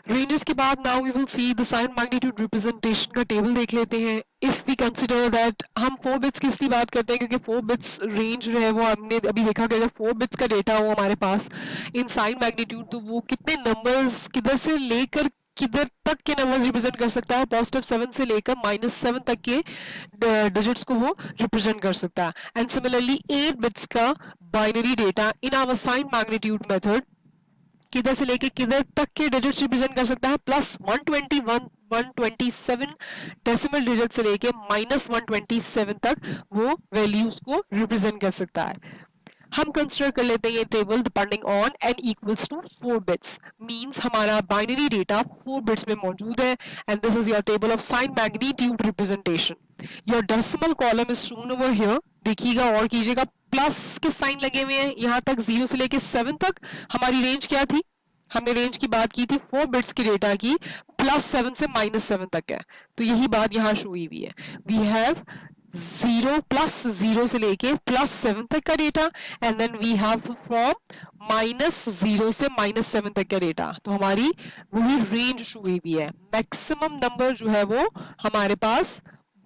Ranges के बाद now we will see the sign magnitude representation का टेबल देख लेते हैं। इफ वी कंसिडर दैट हम 4 बिट्स की इसलिए बात करते हैं क्योंकि 4 बिट्स रेंज जो है वो हमने अभी देखा कि अगर 4 बिट्स का डेटा हो हमारे पास इन साइन मैग्नीट्यूड तो वो कितने नंबर्स किधर से लेकर किधर तक के नंबर्स रिप्रेजेंट कर सकता है। पॉजिटिव 7 से लेकर -7 तक के डिजिट्स को वो रिप्रेजेंट कर सकता है। एंड सिमिलरली 8 बिट्स का binary data in our sign magnitude method किधर से लेके किधर तक के डिजिट्स रिप्रेजेंट कर सकता है। प्लस 121 127 डेसिमल डिजिट से लेके -127 तक वो वैल्यूज को रिप्रेजेंट कर सकता है। हम कंसिडर कर लेते हैं ये table depending on n equals to 4 bits means हमारा बाइनरी डेटा 4 बिट्स में मौजूद है and this is your table of sign magnitude representation. Your decimal column is shown over here. देखिएगा और कीजिएगा प्लस के साइन लगे हुए हैं यहाँ तक 0 से लेके 7 तक। हमारी रेंज क्या थी? हमने रेंज की बात की थी 4 बिट्स की डेटा की, +7 से -7 तक है। तो यही बात यहाँ शो हुई हुई है। वी हैव 0 से लेके +7 तक का data and then we have from -0 से -7 तक का डेटा। तो हमारी वही रेंज शो हुई हुई है। मैक्सिमम नंबर जो है वो हमारे पास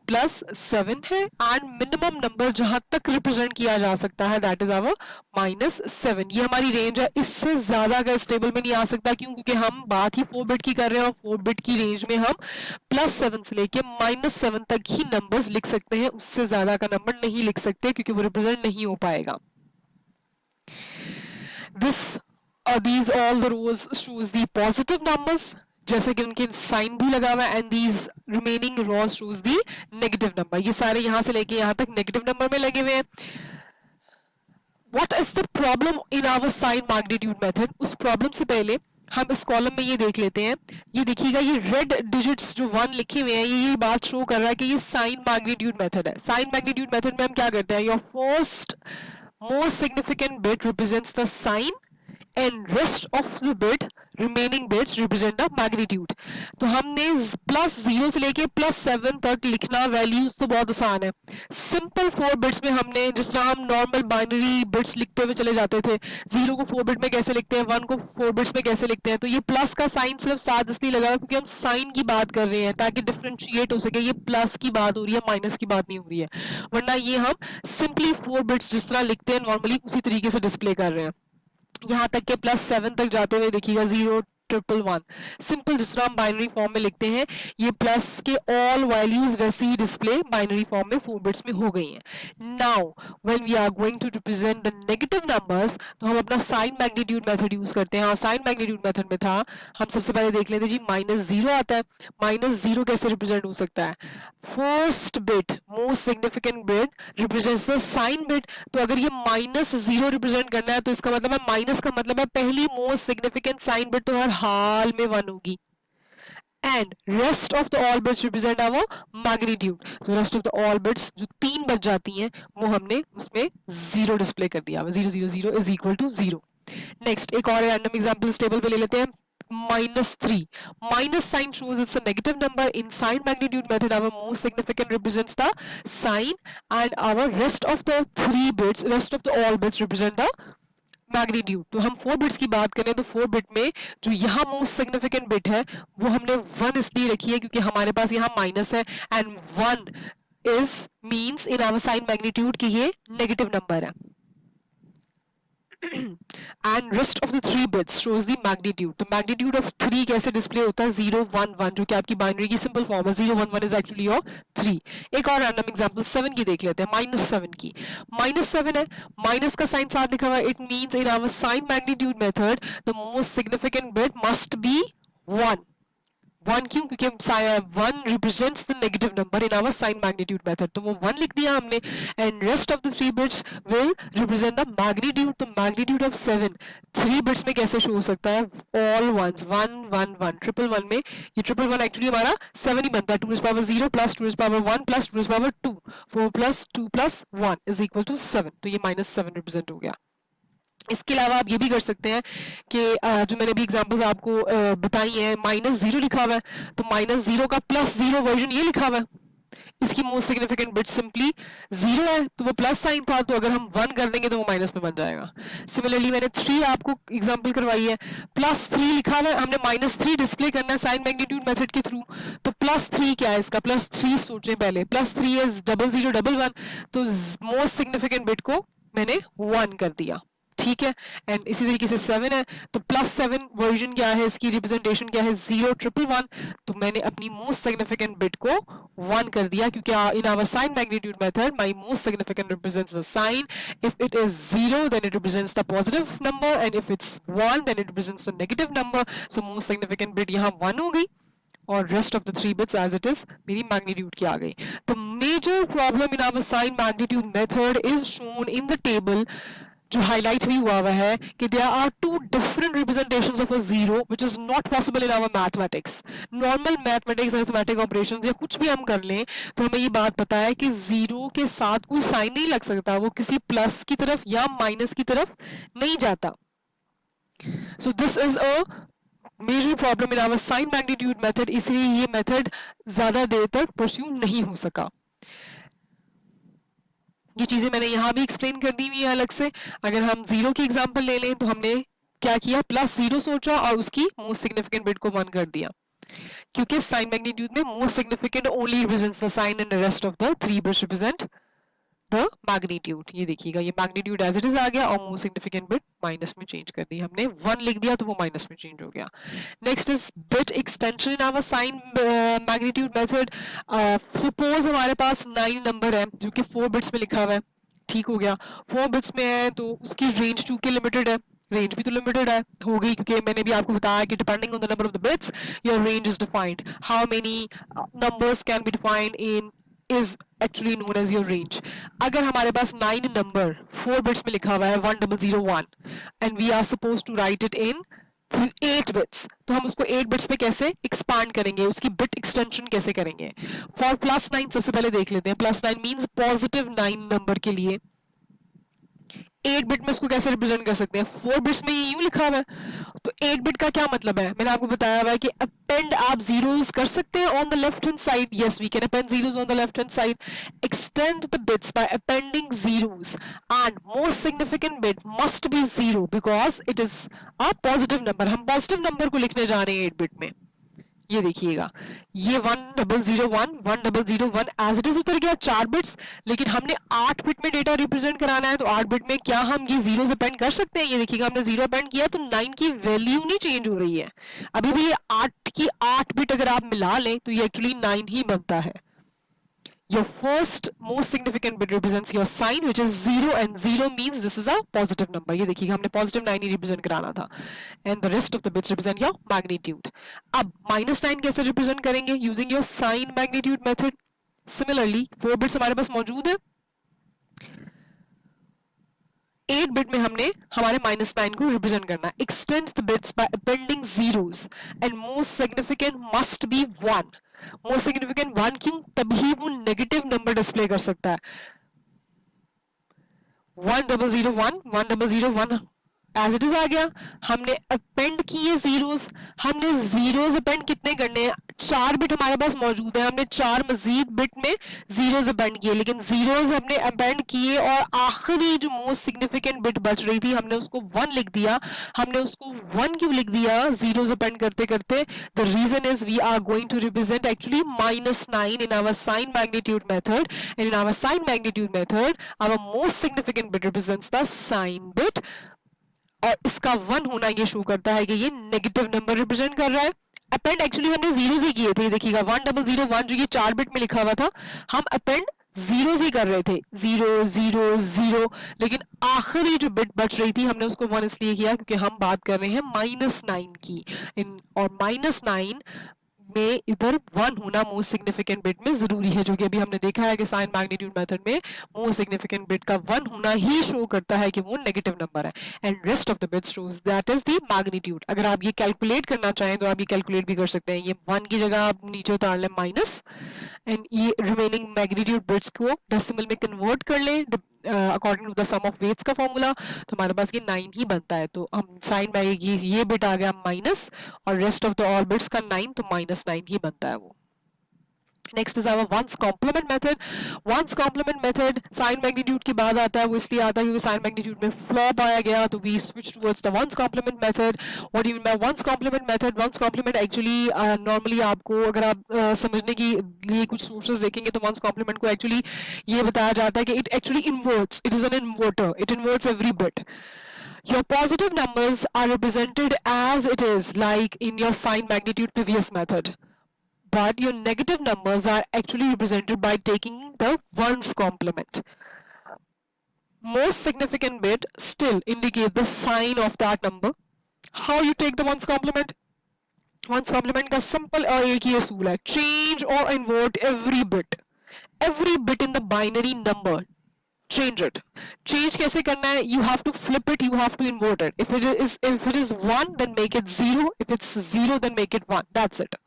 +7 है एंड मिनिमम नंबर जहां तक रिप्रेजेंट किया जा सकता है दैट इज आवर -7। ये हमारी रेंज है। इससे ज्यादा अगर इस टेबल में नहीं आ सकता। क्यों? क्योंकि हम बात ही 4 बिट की कर रहे हैं और 4 बिट की रेंज में हम +7 से लेके -7 तक ही नंबर्स लिख सकते हैं। उससे ज्यादा का नंबर नहीं लिख सकते क्योंकि वो रिप्रेजेंट नहीं हो पाएगा। This these all the rows shows the positive numbers जैसे कि उनके साइन भी लगा हुआ है and these remaining rows shows the negative number. ये सारे यहां से लेके यहां तक नेगेटिव नंबर में लगे हुए हैं। What is the problem in our sign magnitude method? उस प्रॉब्लम से पहले हम इस कॉलम में ये देख लेते हैं। ये देखिएगा ये रेड डिजिट्स जो 1 लिखे हुए हैं ये बात शो कर रहा है कि ये साइन मैग्नीट्यूड मेथड है। साइन मैग्नीट्यूड मेथड में हम क्या करते हैं? Your first most significant bit represents the sign and rest of the bit remaining bits represent the magnitude। तो हमने +0 से लेके +7 तक लिखना वैल्यूज तो बहुत आसान है। सिंपल 4 बिट्स में हमने जिस तरह हम नॉर्मल बाइनरी बिट्स लिखते हुए चले जाते थे। 0 को 4 बिट में कैसे लिखते हैं, 1 को 4 बिट्स में कैसे लिखते हैं। तो ये प्लस का साइन सिर्फ साथ इसलिए लगा क्योंकि हम साइन की बात कर रहे हैं ताकि डिफरेंशिएट हो सके। ये प्लस की बात हो रही है, माइनस की बात नहीं हो रही है। वरना ये हम सिंपली 4 बिट्स जिस तरह लिखते हैं नॉर्मली उसी तरीके से डिस्प्ले कर रहे हैं। यहाँ तक के +7 तक जाते हुए देखिएगा 0 1 1 सिंपल जिस तरह हम बाइनरी फॉर्म में लिखते हैं ये प्लस के ऑल वैल्यूज वैसे ही डिस्प्ले बाइनरी फॉर्म में 4 बिट्स में हो गई हैं। Now when we are going to represent the negative numbers तो हम अपना साइन मैग्नीट्यूड मेथड यूज करते हैं। और साइन मैग्नीट्यूड मेथड में था हम सबसे पहले देख लेते हैं जी -0 आता है। -0 कैसे रिप्रेजेंट हो सकता है? First bit most significant bit represents the sign bit. तो अगर ये -0 रिप्रेजेंट करना है तो इसका मतलब है माइनस का मतलब है पहली मोस्ट सिग्निफिकेंट साइन बिट तो हर हाल में 1 होगी। And rest of the all bits represent our magnitude. तो rest of the all bits जो 3 बच जाती हैं वो हमने उसमें 0 डिस्प्ले कर दिया। 0 0 0 इज इक्वल टू 0। नेक्स्ट एक और रैंडम एग्जांपल इस टेबल पे ले लेते हैं। -3 minus sign shows it's a negative number. In sign magnitude method our most significant represents the sign and our rest of the 3 bits rest of the all bits represent the magnitude. तो हम 4 bits की बात करें तो 4 bit में जो यहाँ most significant bit है वो हमने 1 इसलिए रखी है क्योंकि हमारे पास यहाँ माइनस है and 1 is means in our sign magnitude कि ये नेगेटिव नंबर है। And rest of the 3 bits shows the magnitude. तो मैग्नीट्यूड ऑफ 3 कैसे डिस्प्ले होता है? 0 1 1 जो कि आपकी बाइनरी की सिंपल फॉर्म है। 0 1 1 इज एक्चुअली योर 3। एक और रैंडम एग्जांपल 7 की देख लेते हैं। -7 की -7 है, माइनस का साइन साथ लिखा हुआ है। It means in our sign magnitude method the most significant bit must be 1। 1 क्यों? क्योंकि 1 represents the negative number in our sign magnitude method. तो वो 1 लिख दिया हमने and rest of the 3 bits will represent the magnitude. तो magnitude of 7 3 bits में कैसे शो हो सकता है? ऑल वंस 1 1 1 ट्रिपल 1 में ये ट्रिपल 1 एक्चुअली हमारा 7 ही बनता है। 2 to the power 0 plus 2 to the power 1 plus 2 to the power 2 4 plus 2 plus 1 is equal to 7। तो ये -7 रिप्रेजेंट हो गया। इसके अलावा आप ये भी कर सकते हैं कि जो मैंने भी एग्जांपल्स आपको बताई हैं। -0 लिखा हुआ है तो -0 का +0 वर्जन ये लिखा हुआ है। इसकी मोस्ट सिग्निफिकेंट बिट सिंपली 0 है, तो वो प्लस साइन था, तो अगर हम 1 कर देंगे तो वो माइनस में बन जाएगा। सिमिलरली मैंने 3 आपको एग्जांपल करवाई है, +3 लिखा हुआ है, हमने -3 डिस्प्ले करना है साइन मैग्नीट्यूड मेथड के थ्रू, तो +3 क्या है इसका, +3 सोचें पहले, +3 इज 0011, तो मोस्ट सिग्निफिकेंट बिट को मैंने 1 कर दिया, ठीक है। एंड इसी तरीके से 7 है, तो +7 वर्जन क्या है, इसकी रिप्रेजेंटेशन क्या है, 0111, तो मैंने अपनी मोस्ट सिग्निफिकेंट बिट को 1 कर दिया, क्योंकि in our sign magnitude method my most significant represents the sign, if it is 0 then it represents the positive number, and if it's 1 then it represents the negative number, so most significant bit यहाँ 1 हो गई, और rest of the 3 bits as it is मेरी magnitude की आ गई। The major problem in our sign magnitude method is shown in the table, जो highlight भी हुआ है कि there are two different representations of a zero which is not possible in our mathematics. Normal mathematics, arithmetic operations या कुछ भी हम कर लें तो हमें ये बात पता है कि जीरो के साथ कोई साइन नहीं लग सकता, वो किसी प्लस की तरफ या माइनस की तरफ नहीं जाता। So this is a major problem in our sign magnitude method, इसलिए ये मेथड ज्यादा देर तक परस्यू नहीं हो सका। ये चीजें मैंने यहाँ भी एक्सप्लेन कर दी हुई है अलग से। अगर हम 0 की एग्जांपल ले लें तो हमने क्या किया, +0 सोचा और उसकी मोस्ट सिग्निफिकेंट बिट को 1 कर दिया, क्योंकि साइन मैग्नीट्यूड में most significant only represents the sign and the rest of the 3 bits represent the magnitude. ये देखिएगा, ये मैग्नीट्यूड एज इट इज आ गया और मोस्ट सिग्निफिकेंट बिट माइनस में चेंज कर दी हमने, 1 लिख दिया तो वो माइनस में चेंज हो गया। Next is bit extension in our sign magnitude method. Suppose हमारे पास 9 नंबर है जो कि 4 बिट्स में लिखा हुआ है, ठीक हो गया, 4 बिट्स में है तो उसकी रेंज 2 के लिमिटेड है, रेंज भी तो लिमिटेड है हो गई, क्योंकि मैंने भी आपको बताया कि depending on the number of the bits your range is defined, how many numbers can be defined in is actually known as your range. अगर हमारे पास 9 नंबर 4 बिट्स में लिखा हुआ है 1001 and we are supposed to write it in 8 bits, तो हम उसको 8 बिट्स पे कैसे एक्सपांड करेंगे, उसकी बिट एक्सटेंशन कैसे करेंगे। फॉर +9 सबसे पहले देख लेते हैं, +9 मींस पॉजिटिव 9 नंबर के लिए 8 बिट में इसको कैसे रिप्रेजेंट कर सकते हैं, 4 बिट्स में ये यूं लिखा हुआ है, तो 8 बिट का क्या मतलब है, मैंने आपको बताया हुआ है कि अपेंड आप जीरोस कर सकते हैं on the left hand side, yes we can append zeros on the left hand side, extend the bits by appending zeros and most significant bit must be 0 because it is a positive number, हम positive number को लिखने जा रहे हैं 8 bit में। ये देखिएगा, ये 1001 1001 एज इट इज उतर गया 4 बिट्स, लेकिन हमने 8 बिट में डेटा रिप्रेजेंट कराना है, तो 8 बिट में क्या हम ये जीरोस अपेंड कर सकते हैं, ये देखिएगा हमने 0 अपेंड किया तो 9 की वैल्यू नहीं चेंज हो रही है, अभी भी ये 8 की 8 बिट अगर आप मिला लें तो ये एक्चुअली 9 ही बनता है। Your first most significant bit represents your sign which is 0 and 0 means this is a positive number. ये देखिएगा हमने positive 9 ही represent कराना था and the rest of the bits represent your magnitude. अब -9 कैसे represent करेंगे using your sign magnitude method. Similarly 4 bits हमारे पास मौजूद है, 8 बिट में हमने हमारे -9 को रिप्रेजेंट करना है, extend the bits by appending zeros and most significant must be 1. Most significant 1 क्यों, तभी वो नेगेटिव नंबर डिस्प्ले कर सकता है। 1001 1001 एज इट इज आ गया, हमने अपेंड किए जीरोस, हमने जीरोस अपेंड कितने करने हैं, 4 बिट हमारे पास मौजूद है, हमने 4 मजीद बिट में जीरोस अपेंड किए, लेकिन जीरोस हमने अपेंड किए और आखिरी जो मोस्ट सिग्निफिकेंट बिट बच रही थी हमने उसको 1 लिख दिया। हमने उसको 1 क्यों लिख दिया जीरोस अपेंड करते करते, the reason is we are going to represent actually -9 in our sign magnitude method, and in our sign magnitude method our most significant bit represents the sign bit, और इसका 1 होना ये शो करता है कि ये नेगेटिव नंबर रिप्रेजेंट कर रहा है। अपेंड एक्चुअली हमने जीरोस ही किए थे, देखिएगा 1001 जो ये 4 बिट में लिखा हुआ था, हम अपेंड जीरोस ही कर रहे थे, 0 0 0, लेकिन आखिरी जो बिट बच रही थी हमने उसको 1 इसलिए किया क्योंकि हम बात कर रहे हैं -9 की, और -9 में इधर 1 होना मोस्ट सिग्निफिकेंट बिट में जरूरी है, जो कि अभी हमने देखा है कि साइन मैग्नीट्यूड मेथड में मोस्ट सिग्निफिकेंट बिट का 1 होना ही शो करता है कि वो नेगेटिव नंबर है, and rest of the bits shows that is the magnitude. अगर आप ये कैलकुलेट करना चाहें तो आप ये कैलकुलेट भी कर सकते हैं, ये 1 की जगह आप नीचे उतार लें माइनस, एंड ये रिमेनिंग मैग्नीट्यूड बिट्स को डेसिमल में कन्वर्ट कर लें according to the sum of weights का फॉर्मूला, तो हमारे पास ये 9 ही बनता है, तो हम साइन बाय ये बिट आ गया माइनस और rest of the all bits का 9, तो -9 ही बनता है वो। Next is our one's complement method. One's complement method sign magnitude के बाद आता है. वो इसलिए आता है क्योंकि साइन मैग्नीट्यूड में फ्लॉ पाया गया, तो we switch towards the one's complement method. What do you mean by one's complement method? One's complement actually normally आपको अगर आप समझने की लिए कुछ सोर्सेज देखेंगे तो वंस कॉम्प्लीमेंट को एक्चुअली ये बताया जाता है कि it actually इन्वर्ट्स, it is an inverter, it इन्वर्ट्स every bit. Your positive numbers are represented as it is, like in your sign magnitude previous method. But your negative numbers are actually represented by taking the ones complement. Most significant bit still indicate the sign of that number. How you take the ones complement? Ones complement का simple और एक ही असूल है, change or invert every bit in the binary number. Change it. Change कैसे करना है? You have to flip it, you have to invert it. If it is 1, then make it 0. If it's 0, then make it 1. That's it.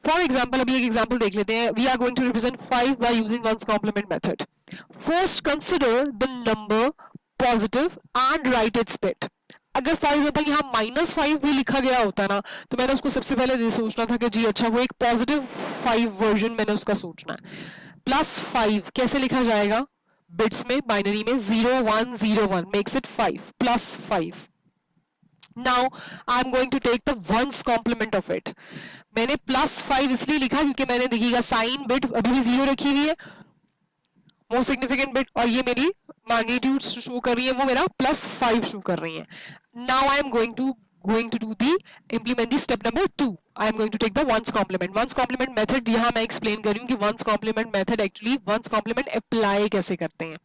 For example, अभी एक example देख लेते हैं. We are going to represent 5 by using ones complement method. First, consider the number positive and write its bit. अगर for example यहाँ -5 भी लिखा गया होता ना, तो मैंने उसको सबसे पहले ये सोचना था कि जी अच्छा वो एक पॉजिटिव 5 वर्जन मैंने उसका सोचना है. +5 कैसे लिखा जाएगा? बिट्स में बाइनरी में 0101 makes it 5 +5. Now I am going to take the one's complement of it. मैंने +5 इसलिए लिखा क्योंकि मैंने देखिएगा साइन बिट अभी भी 0 रखी हुई है, मोस्ट सिग्निफिकेंट बिट, और ये मेरी मैग्नीट्यूड शो कर रही है, वो मेरा +5 शो कर रही है. Now I M going to do the implement the step number 2. I am going to take the ones complement. Ones complement method यहाँ मैं explain कर रही हूँ कि ones complement method actually ones complement apply कैसे करते हैं.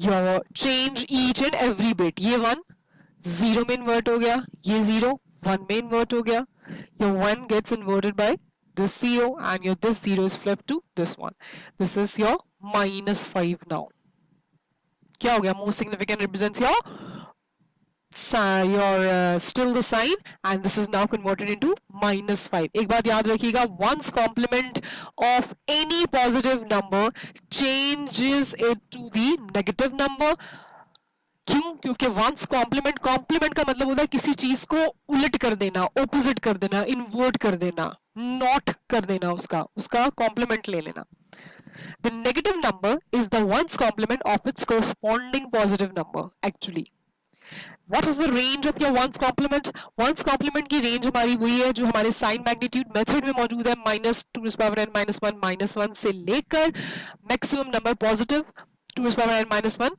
Your change each and every bit. ये 1 0 में invert हो गया, ये 0 1 में invert हो गया. Your 1 gets inverted by this 0 and your this 0 is flipped to this one. This is your -5 now. क्या हो गया? Most significant represents your still the sign and this is now converted into -5. एक बात याद रखिएगा, ones complement of any positive number changes it to the negative number. क्यों? क्योंकि ones complement का मतलब होता है किसी चीज को उलट कर देना, ऑपोजिट कर देना, इन्वर्ट कर देना, नॉट कर देना, उसका complement ले लेना. The negative number is the ones complement of its corresponding positive number actually. What is the range of your ones complement? Ones complement की range हमारी वही है जो हमारे sign magnitude method में मौजूद है, -2n -1 से लेकर maximum number positive 2n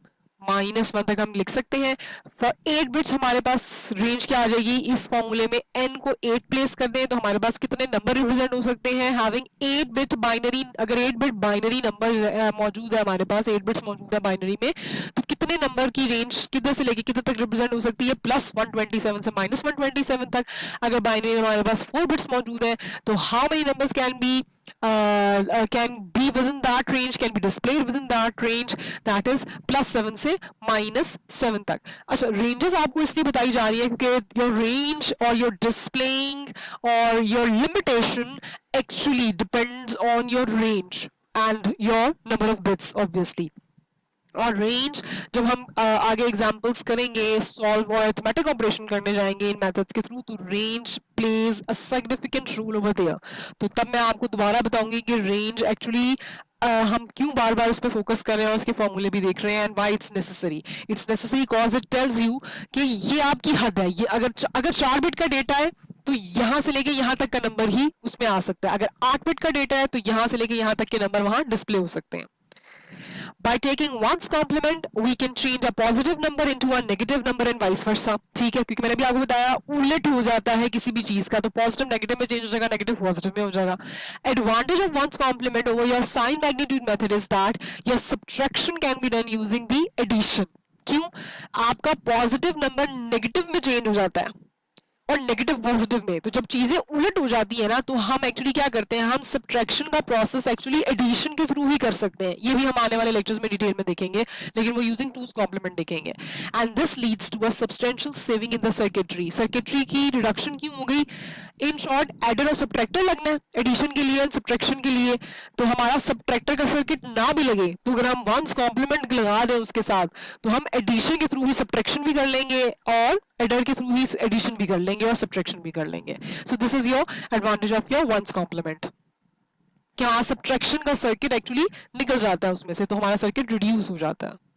-1 तक हम लिख सकते हैं. For 8 बिट्स हमारे पास रेंज क्या आ जाएगी? इस फॉर्मूले में n को 8 प्लेस कर दें तो हमारे पास कितने नंबर रिप्रेजेंट हो सकते हैं? हैविंग 8 बिट बाइनरी, अगर 8 बिट बाइनरी नंबर मौजूद है हमारे पास, 8 बिट्स मौजूद है बाइनरी में, तो कितने नंबर की रेंज किधर से लेके किधर तक रिप्रेजेंट हो सकती है? +127 से -127 तक. अगर बाइनरी में हमारे पास 4 बिट्स मौजूद है तो how many numbers can be within that range, can be displayed within that range, that is +7 से -7 तक. अच्छा, रेंजेस आपको इसलिए बताई जा रही है क्योंकि your range or your displaying or your limitation actually depends on your range and your number of bits obviously. और रेंज जब हम आगे एग्जांपल्स करेंगे, सॉल्व और अरिथमेटिक ऑपरेशन करने जाएंगे इन मेथड्स के थ्रू, तो range plays a significant role over there. तो तब मैं आपको दोबारा बताऊंगी कि रेंज एक्चुअली हम क्यों बार बार उस पर फोकस कर रहे हैं और उसके फॉर्मूले भी देख रहे हैं, and why it's necessary. It's necessary because it tells you कि ये आपकी हद है. ये अगर 4 बिट का डेटा है तो यहाँ से लेके यहाँ तक का नंबर ही उसमें आ सकता है. अगर 8 बिट का डेटा है तो यहाँ से लेके यहाँ तक के नंबर वहां डिस्प्ले हो सकते हैं. By taking ones complement, we can change a positive number into a negative number and vice versa. ठीक है, क्योंकि मैंने भी आपको बताया उलट हो जाता है किसी भी चीज का, तो पॉजिटिव नेगेटिव में चेंज हो जाएगा, नेगेटिव पॉजिटिव में हो जाएगा. Advantage of ones complement over your sign magnitude method is that your subtraction can be done using the addition. क्यों? आपका पॉजिटिव नंबर नेगेटिव में चेंज हो जाता है और नेगेटिव पॉजिटिव में, तो जब चीजें उलट हो जाती है ना, तो हम एक्चुअली क्या करते हैं, हम सब्ट्रैक्शन का प्रोसेस एक्चुअली एडिशन के थ्रू ही कर सकते हैं. ये भी हम आने वाले लेक्चर्स में डिटेल में देखेंगे, लेकिन वो यूजिंग टूज कॉम्प्लीमेंट देखेंगे. And this leads to a substantial saving in the circuitry. Circuitry की रिडक्शन क्यों हो गई? इन शॉर्ट, एडर और सब्ट्रैक्टर लगना है एडिशन के लिए, सब्ट्रैक्शन के लिए, तो हमारा सब्ट्रैक्टर का सर्किट ना भी लगे, तो अगर हम वंस कॉम्प्लीमेंट लगा दें उसके साथ, तो हम एडिशन के थ्रू ही सब्ट्रैक्शन भी कर लेंगे और एडर के थ्रू ही एडिशन भी कर लेंगे और सब्ट्रैक्शन भी कर लेंगे. So this is your advantage of your one's complement. कि हाँ सब्ट्रैक्शन का सर्किट एक्चुअली निकल जाता है उसमें से, तो हमारा सर्किट रिड्यूस हो जाता है।